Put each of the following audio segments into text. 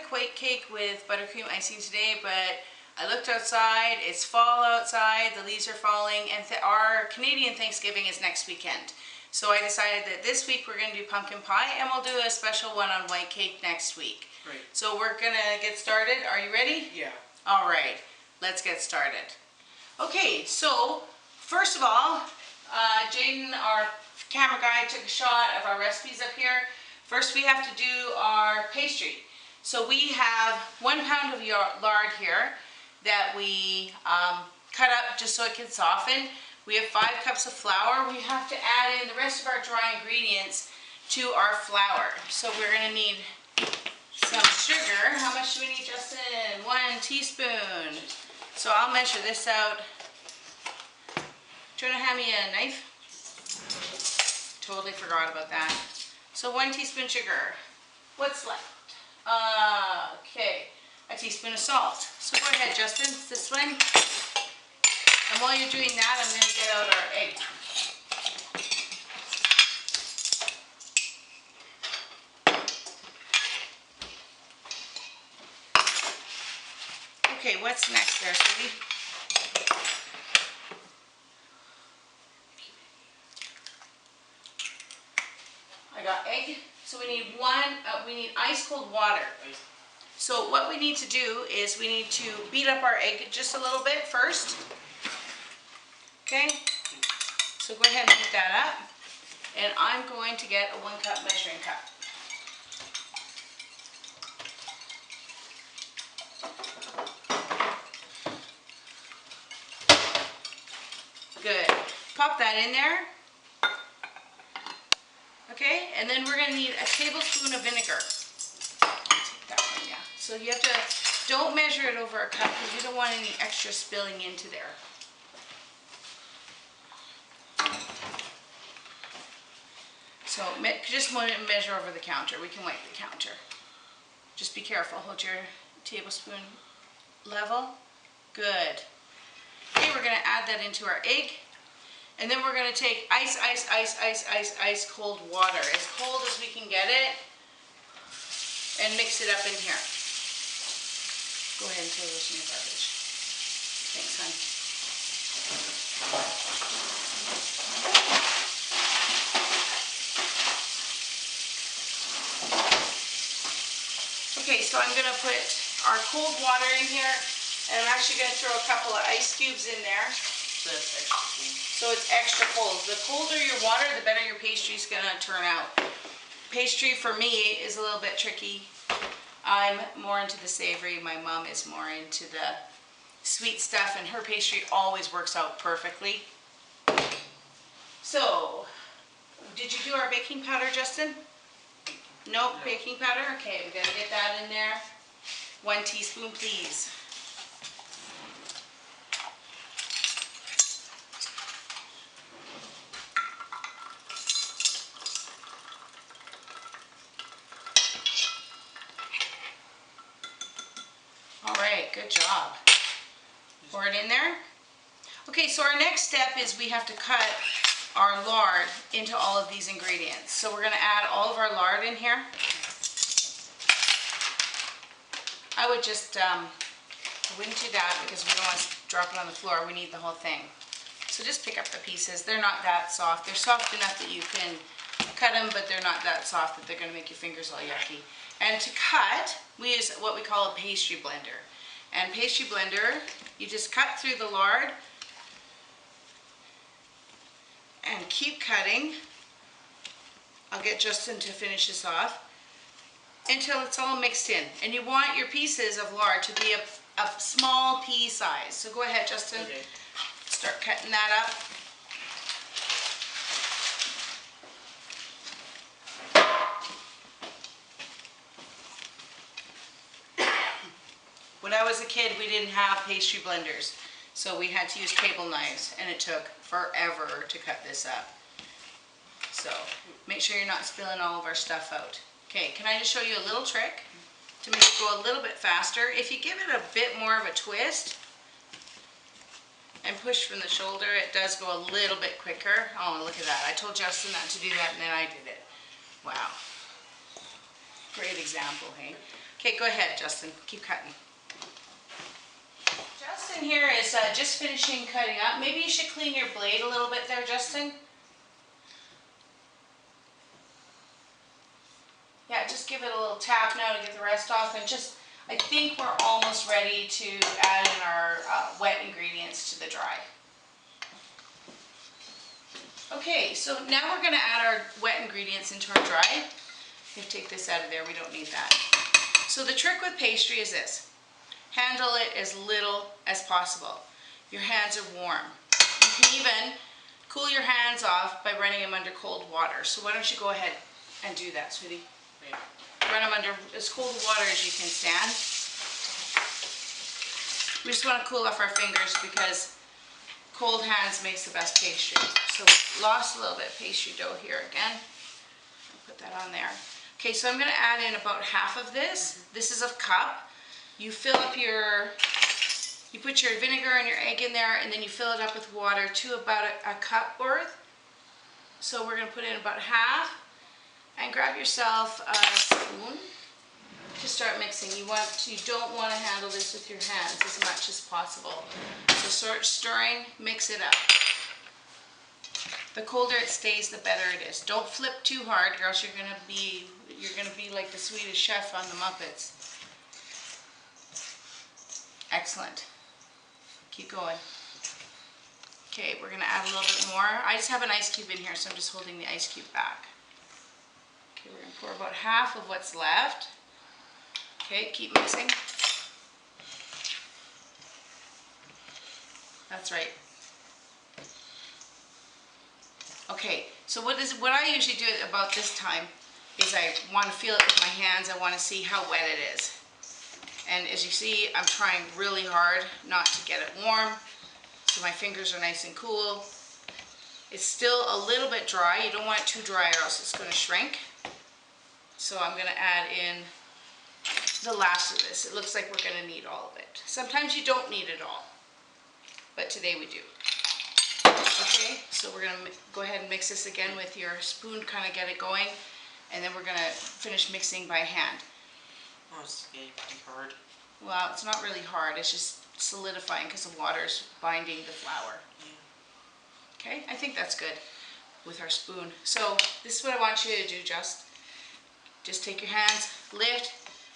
quick white cake with buttercream icing today, but I looked outside, it's fall outside, the leaves are falling, and our Canadian Thanksgiving is next weekend. So I decided that this week we're going to do pumpkin pie, and we'll do a special one on white cake next week. Great. So we're going to get started. Are you ready? Yeah. All right, let's get started. Okay, so first of all, Jaden, our camera guy, took a shot of our recipes up here. First we have to do our pastry. So we have 1 pound of lard here that we cut up just so it can soften. We have 5 cups of flour. We have to add in the rest of our dry ingredients to our flour. So we're going to need some sugar. How much do we need, Justin? 1 teaspoon. So I'll measure this out. Do you want to hand me a knife? Totally forgot about that. So 1 teaspoon sugar. What's left? Okay, a teaspoon of salt. So go ahead, Justin, this one. And while you're doing that, I'm going to get out our egg. Okay, what's next there, sweetie? I got egg. So we need we need ice cold water. So what we need to do is we need to beat up our egg just a little bit first. Okay? So go ahead and beat that up. And I'm going to get a 1 cup measuring cup. Good. Pop that in there. Okay, and then we're going to need a tablespoon of vinegar. Take that one, yeah. So you have to, don't measure it over a cup because you don't want any extra spilling into there. So just measure over the counter. We can wipe the counter. Just be careful. Hold your tablespoon level. Good. Okay, we're going to add that into our egg. And then we're going to take ice cold water, as cold as we can get it, and mix it up in here. Go ahead and throw those in the garbage. Thanks, hon. Okay, so I'm going to put our cold water in here, and I'm actually going to throw a couple of ice cubes in there. So that's extra cold. So it's extra cold. The colder your water, the better your pastry is going to turn out. Pastry for me is a little bit tricky. I'm more into the savory. My mom is more into the sweet stuff, and her pastry always works out perfectly. So, did you do our baking powder, Justin? Nope, no. Baking powder? Okay, we got to get that in there. 1 teaspoon, please. Good job. Pour it in there. Okay, so our next step is we have to cut our lard into all of these ingredients. So we're going to add all of our lard in here. I would just, I wouldn't do that because we don't want to drop it on the floor. We need the whole thing. So just pick up the pieces. They're not that soft. They're soft enough that you can cut them, but they're not that soft that they're going to make your fingers all yucky. And to cut, we use what we call a pastry blender. And pastry blender, you just cut through the lard and keep cutting. I'll get Justin to finish this off until it's all mixed in. And you want your pieces of lard to be a small pea size. So go ahead, Justin. Okay. Start cutting that up. When I was a kid, we didn't have pastry blenders, so we had to use table knives, and it took forever to cut this up. So make sure you're not spilling all of our stuff out. Okay, can I just show you a little trick to make it go a little bit faster? If you give it a bit more of a twist and push from the shoulder, it does go a little bit quicker. Oh, look at that. I told Justin not to do that, and then I did it. Wow. Great example, hey? Okay, go ahead, Justin. Keep cutting. Justin here is just finishing cutting up. Maybe you should clean your blade a little bit there, Justin. Yeah, just give it a little tap now to get the rest off, and just, I think we're almost ready to add in our wet ingredients to the dry. Okay, so now we're going to add our wet ingredients into our dry. You take this out of there, we don't need that. So the trick with pastry is this. Handle it as little as possible. Your hands are warm. You can even cool your hands off by running them under cold water. So why don't you go ahead and do that, sweetie? Yeah. Run them under as cold water as you can stand. We just want to cool off our fingers because cold hands makes the best pastry. So we lost a little bit of pastry dough here again. I'll put that on there. Okay, so I'm going to add in about half of this. This is a cup. You fill up you put your vinegar and your egg in there, and then you fill it up with water to about a cup worth. So we're going to put in about half, and grab yourself a spoon to start mixing. You don't want to handle this with your hands as much as possible. So start stirring, mix it up. The colder it stays, the better it is. Don't flip too hard, or else you're gonna be like the Swedish chef on the Muppets. Excellent. Keep going. Okay, we're gonna add a little bit more. I just have an ice cube in here, so I'm just holding the ice cube back. Okay, we're gonna pour about half of what's left. Okay, keep mixing. That's right. Okay, so what I usually do about this time is I want to feel it with my hands. I want to see how wet it is. And as you see, I'm trying really hard not to get it warm, so my fingers are nice and cool. It's still a little bit dry. You don't want it too dry or else it's going to shrink. So I'm going to add in the last of this. It looks like we're going to need all of it. Sometimes you don't need it all, but today we do. Okay, so we're going to go ahead and mix this again with your spoon, kind of get it going, and then we're going to finish mixing by hand. Oh, it's getting pretty hard. Well, it's not really hard, it's just solidifying because the water's binding the flour. Yeah. Okay, I think that's good with our spoon. So this is what I want you to do, just take your hands, lift,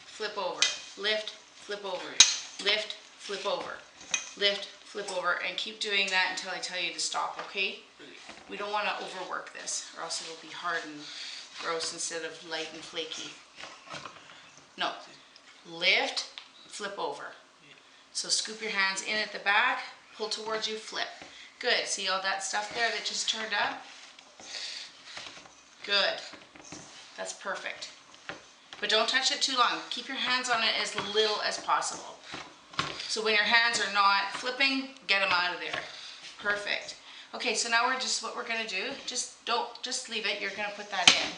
flip over, lift, flip over, lift, flip over, lift, flip over, and keep doing that until I tell you to stop, okay? We don't want to overwork this, or else it'll be hard and gross instead of light and flaky. No. Lift, flip over. So scoop your hands in at the back, pull towards you, flip. Good. See all that stuff there that just turned up? Good. That's perfect. But don't touch it too long. Keep your hands on it as little as possible. So when your hands are not flipping, get them out of there. Perfect. Okay, so now what we're going to do, just leave it. You're going to put that in.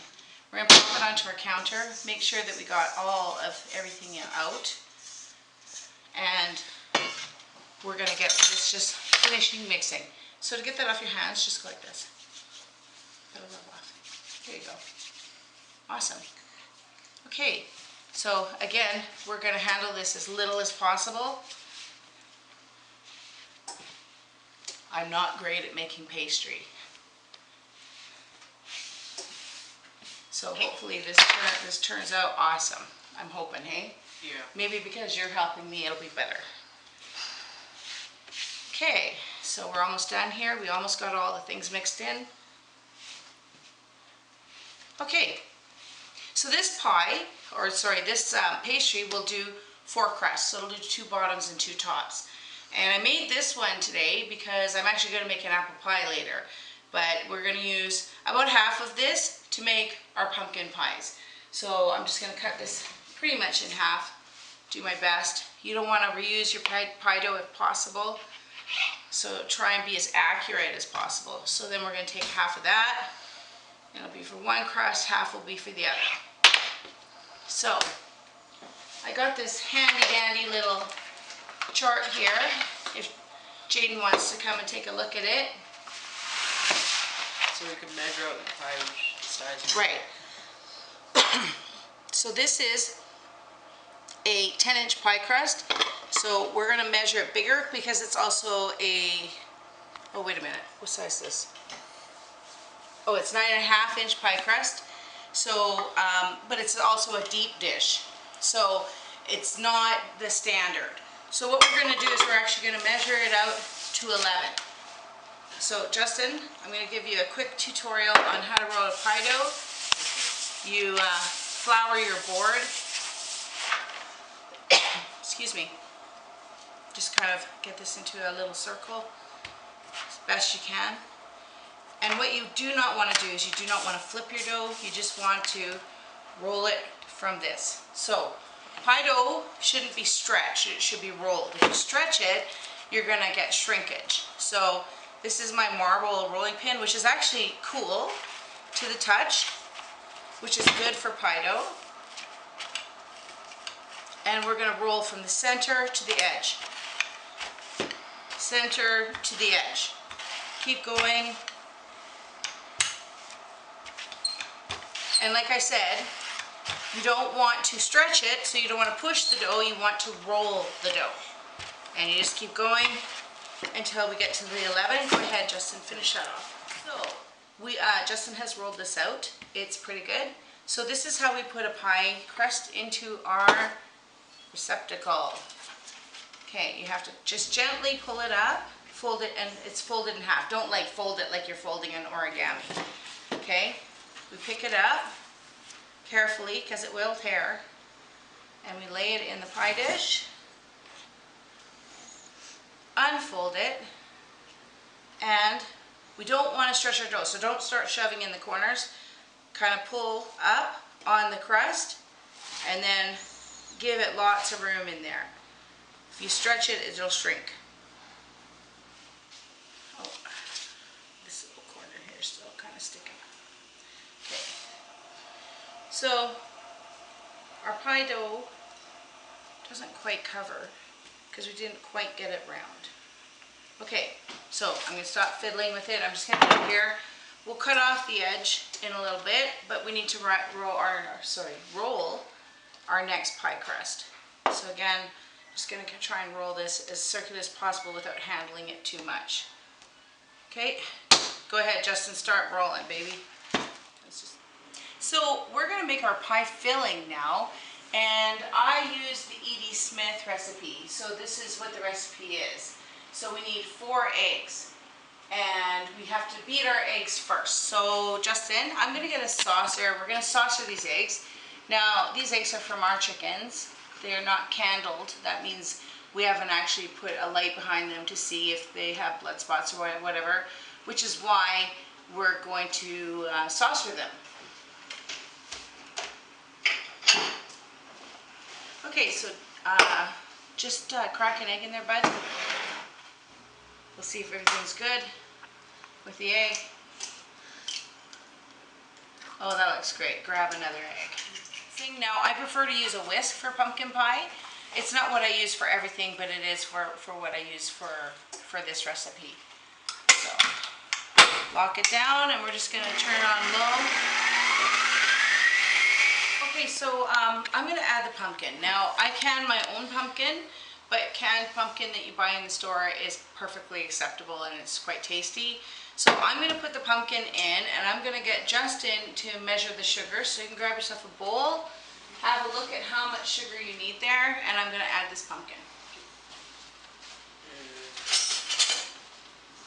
We're going to pop it onto our counter. Make sure that we got all of everything out. And we're going to get this just finishing mixing. So to get that off your hands, just go like this. That'll rub off. There you go. Awesome. Okay, so again, we're going to handle this as little as possible. I'm not great at making pastry. So hopefully this turns out awesome. I'm hoping, hey? Yeah. Maybe because you're helping me, it'll be better. Okay, so we're almost done here. We almost got all the things mixed in. Okay, so this pastry will do 4 crusts. So it'll do 2 bottoms and 2 tops. And I made this one today because I'm actually going to make an apple pie later. But we're going to use about half of this to make our pumpkin pies. So I'm just going to cut this pretty much in half, do my best. You don't want to reuse your pie dough if possible. So try and be as accurate as possible. So then we're going to take half of that. It'll be for one crust, half will be for the other. So I got this handy dandy little chart here if Jaden wants to come and take a look at it. So we can measure out the pie size. Right. So this is a 10-inch pie crust. So we're gonna measure it bigger because it's also a, oh wait a minute, what size is this? Oh, it's 9.5-inch pie crust. So, but it's also a deep dish. So it's not the standard. So what we're gonna do is we're actually gonna measure it out to 11. So Justin, I'm gonna give you a quick tutorial on how to roll a pie dough. You flour your board. Excuse me. Just kind of get this into a little circle as best you can. And what you do not want to do is you do not want to flip your dough. You just want to roll it from this. So pie dough shouldn't be stretched. It should be rolled. If you stretch it, you're going to get shrinkage. So this is my marble rolling pin, which is actually cool to the touch, which is good for pie dough. And we're going to roll from the center to the edge. Center to the edge. Keep going. And like I said, you don't want to stretch it, so you don't want to push the dough, you want to roll the dough. And you just keep going until we get to the 11. Go ahead, Justin, finish that off. So, Justin has rolled this out. It's pretty good. So this is how we put a pie crust into our receptacle. Okay, you have to just gently pull it up, fold it, and it's folded in half. Don't like fold it like you're folding an origami. Okay, we pick it up carefully because it will tear, and we lay it in the pie dish, unfold it, and we don't want to stretch our dough, so don't start shoving in the corners. Kind of pull up on the crust and then give it lots of room in there. If you stretch it, it'll shrink. Oh, this little corner here is still kind of sticking. Okay. So our pie dough doesn't quite cover because we didn't quite get it round. Okay, so I'm going to stop fiddling with it. I'm just going to put it here. We'll cut off the edge in a little bit, but we need to roll our next pie crust. So again, I'm just going to try and roll this as circular as possible without handling it too much. Okay, go ahead, Justin, start rolling, baby. So we're going to make our pie filling now, and I use the E.D. Smith recipe. So this is what the recipe is. So we need 4 eggs, and we have to beat our eggs first. So Justin, I'm going to get a saucer. We're going to saucer these eggs. Now these eggs are from our chickens. They're not candled. That means we haven't actually put a light behind them to see if they have blood spots or whatever, which is why we're going to saucer them. Okay, so just crack an egg in there, bud. We'll see if everything's good with the egg. Oh, that looks great. Grab another egg. Now, I prefer to use a whisk for pumpkin pie. It's not what I use for everything, but it is for what I use for this recipe. So, lock it down, and we're just going to turn it on low. Okay, so I'm going to add the pumpkin. Now, I can my own pumpkin, but canned pumpkin that you buy in the store is perfectly acceptable, and it's quite tasty. So I'm going to put the pumpkin in, and I'm going to get Justin to measure the sugar. So you can grab yourself a bowl, have a look at how much sugar you need there, and I'm going to add this pumpkin.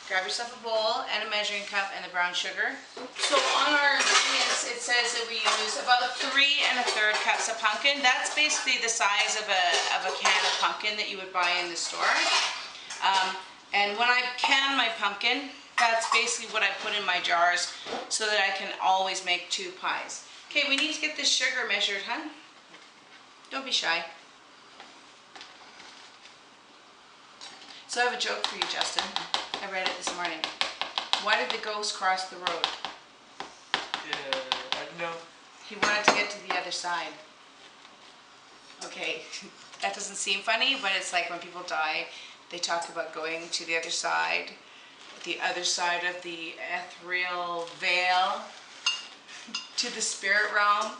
Grab yourself a bowl and a measuring cup and the brown sugar. So on our ingredients, it says that we use about 3 1/3 cups of pumpkin. That's basically the size of a can of pumpkin that you would buy in the store. And when I can my pumpkin, that's basically what I put in my jars so that I can always make 2 pies. Okay, we need to get this sugar measured, huh? Don't be shy. So I have a joke for you, Justin. I read it this morning. Why did the ghost cross the road? I don't know. He wanted to get to the other side. Okay, that doesn't seem funny, but it's like when people die, they talk about going to the other side of the ethereal veil, to the spirit realm.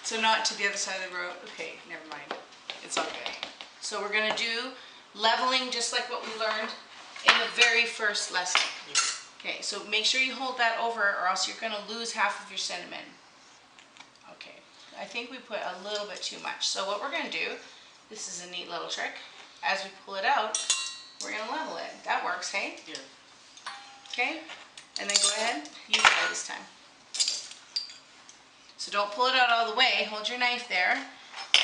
So not to the other side of the road. Okay, never mind. It's all good. So we're gonna do leveling just like what we learned in the very first lesson. Okay, so make sure you hold that over or else you're gonna lose half of your cinnamon. Okay, I think we put a little bit too much. So what we're gonna do, this is a neat little trick. As we pull it out, we're gonna level it. That works, hey? Yeah. Okay, and then go ahead, you try this time. So don't pull it out all the way, hold your knife there,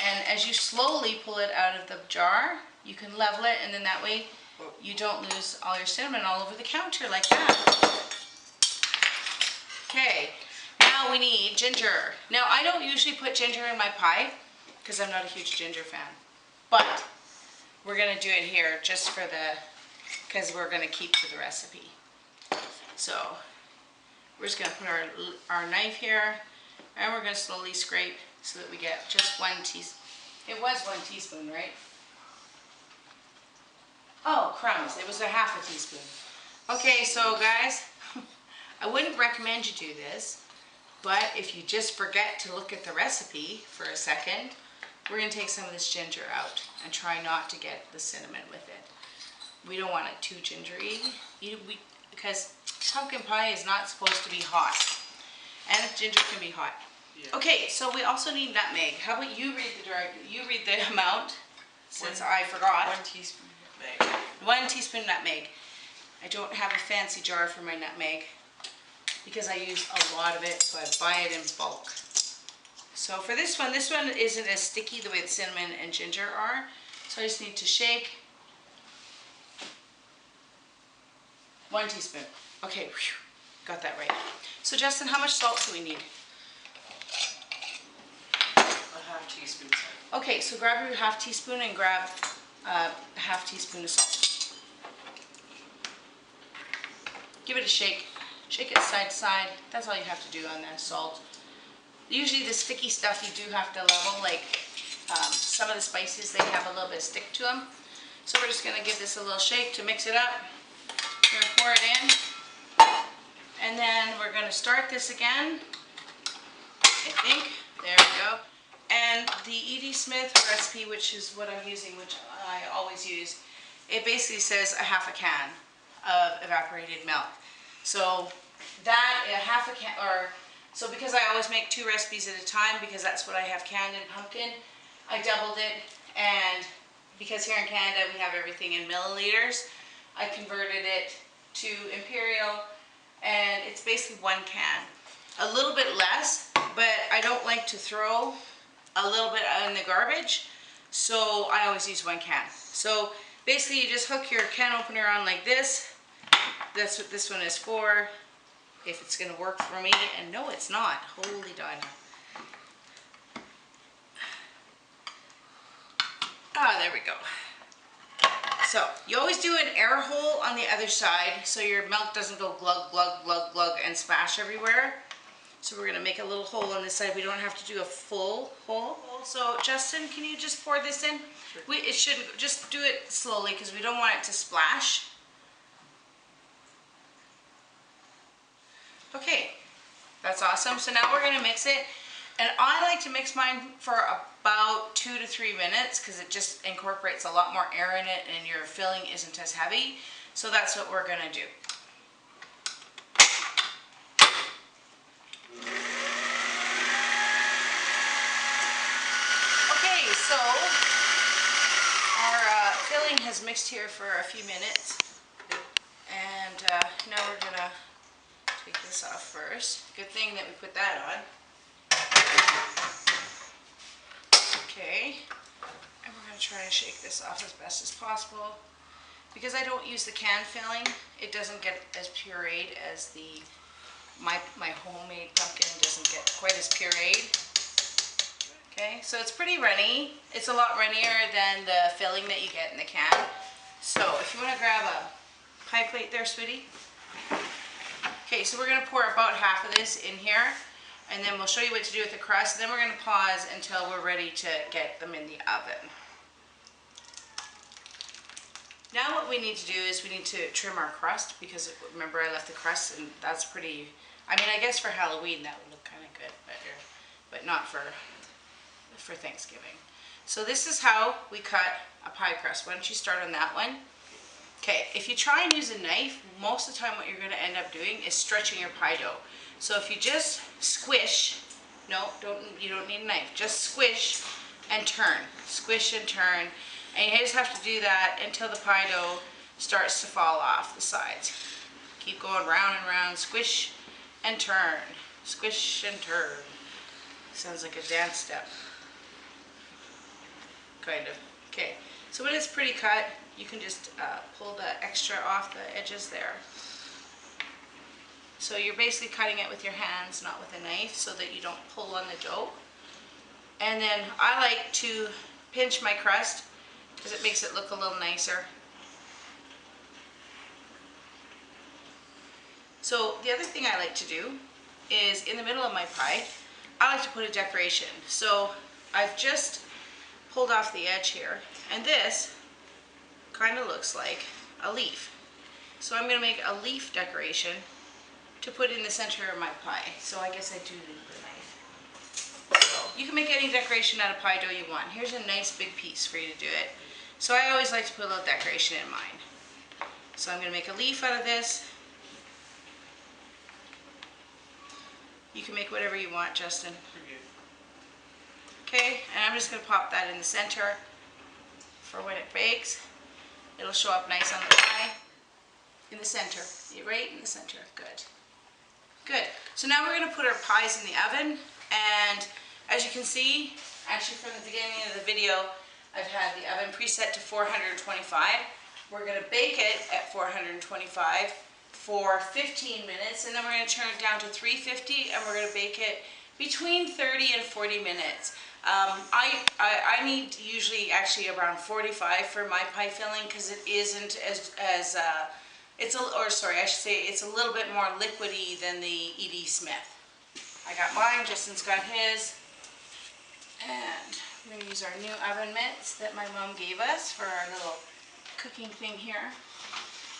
and as you slowly pull it out of the jar, you can level it, and then that way you don't lose all your cinnamon all over the counter like that. Okay, now we need ginger. Now I don't usually put ginger in my pie because I'm not a huge ginger fan, but we're gonna do it here just for because we're gonna keep to the recipe. So we're just gonna put our knife here, and we're gonna slowly scrape so that we get just 1 teaspoon. It was 1 teaspoon, right? Oh, crumbs, it was a ½ teaspoon. Okay, so guys, I wouldn't recommend you do this, but if you just forget to look at the recipe for a second, we're gonna take some of this ginger out and try not to get the cinnamon with it. We don't want it too gingery, because pumpkin pie is not supposed to be hot, and ginger can be hot. Yeah. Okay, so we also need nutmeg. How about you read the amount, since I forgot. 1 teaspoon nutmeg. 1 teaspoon nutmeg. I don't have a fancy jar for my nutmeg because I use a lot of it, so I buy it in bulk. So for this one isn't as sticky the way the cinnamon and ginger are, so I just need to shake. 1 teaspoon. Okay, whew, got that right. So Justin, how much salt do we need? A ½ teaspoon salt. Okay, so grab your ½ teaspoon and grab a ½ teaspoon of salt. Give it a shake. Shake it side to side. That's all you have to do on that salt. Usually the sticky stuff you do have to level, like some of the spices, they have a little bit of stick to them. So we're just gonna give this a little shake to mix it up. We're gonna pour it in. And then we're gonna start this again, I think. There we go. And the E.D. Smith recipe, which is what I'm using, which I always use, it basically says a ½ can of evaporated milk. So that, a ½ can, so because I always make 2 recipes at a time, because that's what I have canned in pumpkin, I doubled it, and because here in Canada we have everything in milliliters, I converted it to imperial, and it's basically 1 can. A little bit less, but I don't like to throw a little bit in the garbage, so I always use 1 can. So basically you just hook your can opener on like this. That's what this one is for, if it's going to work for me, and no it's not. Holy Dinah. Ah, there we go. So you always do an air hole on the other side so your milk doesn't go glug, glug, glug, glug and splash everywhere. So we're going to make a little hole on this side. We don't have to do a full hole. So Justin, can you just pour this in? Sure. It shouldn't, just do it slowly because we don't want it to splash. Okay, that's awesome. So now we're going to mix it. And I like to mix mine for about 2 to 3 minutes because it just incorporates a lot more air in it and your filling isn't as heavy. So that's what we're going to do. Okay, so our filling has mixed here for a few minutes. And now we're going to take this off first. Good thing that we put that on. Okay, and we're going to try and shake this off as best as possible. Because I don't use the can filling, it doesn't get as pureed as my homemade pumpkin doesn't get quite as pureed. Okay, so it's pretty runny. It's a lot runnier than the filling that you get in the can. So if you want to grab a pie plate there, sweetie. Okay, so we're going to pour about half of this in here. And then we'll show you what to do with the crust. And then we're going to pause until we're ready to get them in the oven. Now what we need to do is we need to trim our crust because remember I left the crust and that's pretty, I mean I guess for Halloween that would look kind of good, but not for Thanksgiving. So this is how we cut a pie crust. Why don't you start on that one? Okay, if you try and use a knife, most of the time what you're going to end up doing is stretching your pie dough. So if you just squish, no, you don't need a knife, just squish and turn, squish and turn, and you just have to do that until the pie dough starts to fall off the sides. Keep going round and round, squish and turn, squish and turn. Sounds like a dance step, kind of. Okay, so when it's pretty cut, you can just pull the extra off the edges there. So you're basically cutting it with your hands, not with a knife, so that you don't pull on the dough. And then I like to pinch my crust because it makes it look a little nicer. So the other thing I like to do is in the middle of my pie, I like to put a decoration. So I've just pulled off the edge here, and this kind of looks like a leaf. So I'm going to make a leaf decoration to put in the center of my pie. So I guess I do need the knife. So you can make any decoration out of pie dough you want. Here's a nice big piece for you to do it. So I always like to put a little decoration in mine. So I'm going to make a leaf out of this. You can make whatever you want, Justin. Okay, and I'm just going to pop that in the center for when it bakes. It'll show up nice on the pie. In the center, right in the center. Good. Good. So now we're going to put our pies in the oven, and as you can see, actually from the beginning of the video, I've had the oven preset to 425. We're going to bake it at 425 for 15 minutes, and then we're going to turn it down to 350, and we're going to bake it between 30 and 40 minutes. I need usually actually around 45 for my pie filling because it isn't it's a little bit more liquidy than the E.D. Smith. I got mine, Justin's got his, and we're going to use our new oven mitts that my mom gave us for our little cooking thing here.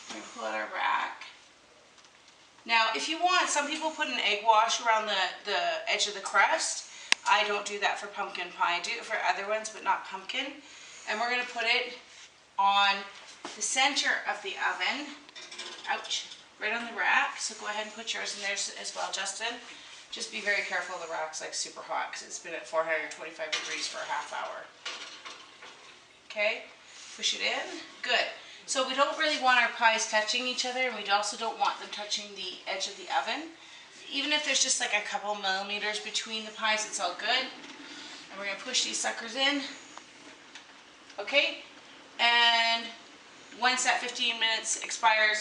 We're going to pull out our rack. Now, if you want, some people put an egg wash around the edge of the crust. I don't do that for pumpkin pie. I do it for other ones, but not pumpkin. And we're going to put it on the center of the oven. Ouch. Right on the rack. So go ahead and put yours in there as well, Justin. Just be very careful. The rack's like super hot because it's been at 425 degrees for a half hour. Okay. Push it in. Good. So we don't really want our pies touching each other, and we also don't want them touching the edge of the oven. Even if there's just like a couple millimeters between the pies, it's all good. And we're going to push these suckers in. Okay? And once that 15 minutes expires,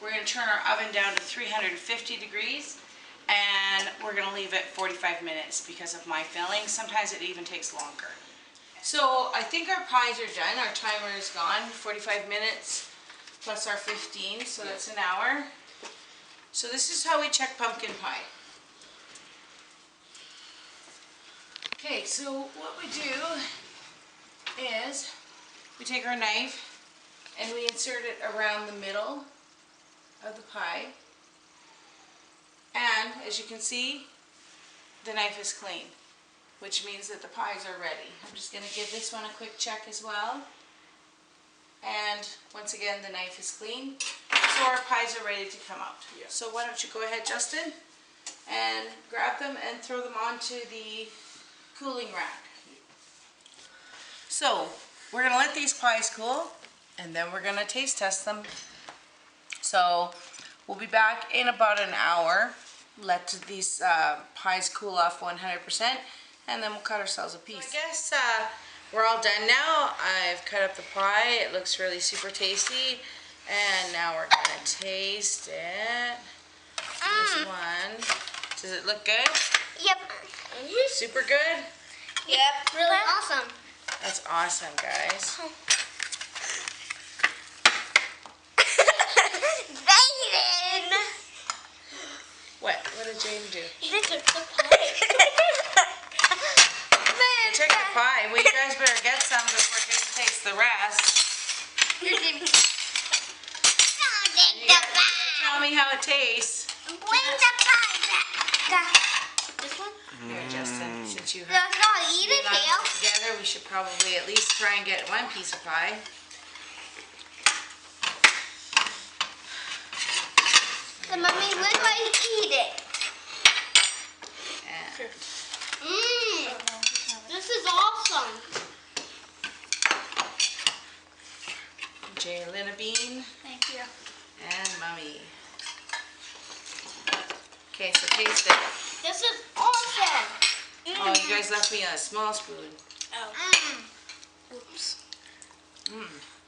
we're going to turn our oven down to 350 degrees. And we're going to leave it 45 minutes because of my filling. Sometimes it even takes longer. So I think our pies are done. Our timer is gone. 45 minutes plus our 15, so that's an hour. So this is how we check pumpkin pie. Okay, so what we do is we take our knife and we insert it around the middle of the pie. And as you can see, the knife is clean, which means that the pies are ready. I'm just going to give this one a quick check as well. And once again, the knife is clean. So our pies are ready to come out. Yeah. So why don't you go ahead, Justin, and grab them and throw them onto the cooling rack. So we're going to let these pies cool, and then we're going to taste test them. So we'll be back in about an hour. Let these pies cool off 100%, and then we'll cut ourselves a piece. So I guess we're all done now. I've cut up the pie. It looks really super tasty. And now we're going to taste it. Here's one. Does it look good? Yep. Super good? Yep. Really awesome. That's awesome, guys. Jaden! What? What did Jaden do? He took the pie. He took the pie. Well, you guys better get some before Jaden takes the rest. Here, Jamie. You gotta tell me how it tastes. Bring the pie back. This one? Here, Justin. See since you have That's not eat it, not Tail. together, we should probably at least try and get one piece of pie. So, Mommy, when do I eat it? And Mmm. This is awesome. Jaylin a bean Thank you. and Mummy. Okay, so taste it. This is awesome. Oh, you guys left me a small spoon. Oh. Oops.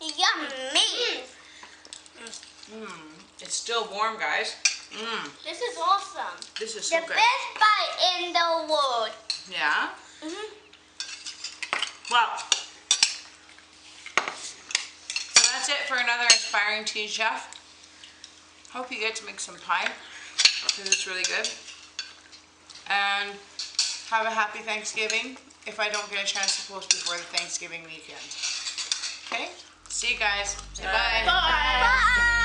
Yummy. It's still warm, guys. This is awesome. This is so The good. best pie in the world. Yeah? Well, so that's it for another Aspiring Teen Chef. Hope you get to make some pie because it's really good. And have a happy Thanksgiving if I don't get a chance to post before the Thanksgiving weekend. Okay? See you guys. Bye. Bye.